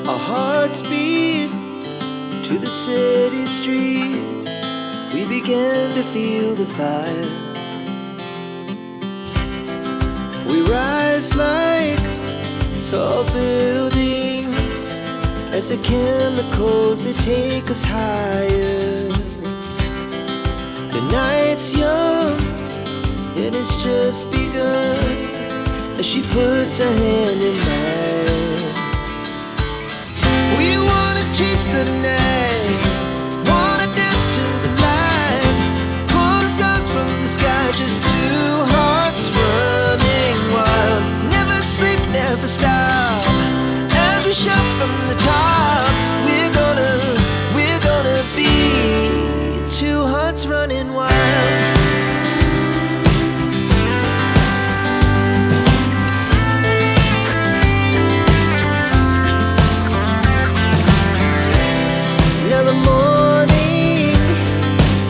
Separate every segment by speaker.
Speaker 1: Our hearts beat to the city streets. We began to feel the fire. We rise like tall buildings as the chemicals, they take us higher. The night's young, it has just begun, as she puts her hand in mine. We wanna chase the night, wanna dance to the light, pull the stars from the sky, just two hearts running wild. Never sleep, never stop, as we shout from the top. We're gonna be two hearts running wild. Now the morning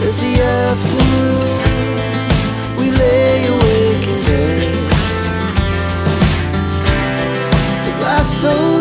Speaker 1: is the afternoon. We lay awake in bed. The life's so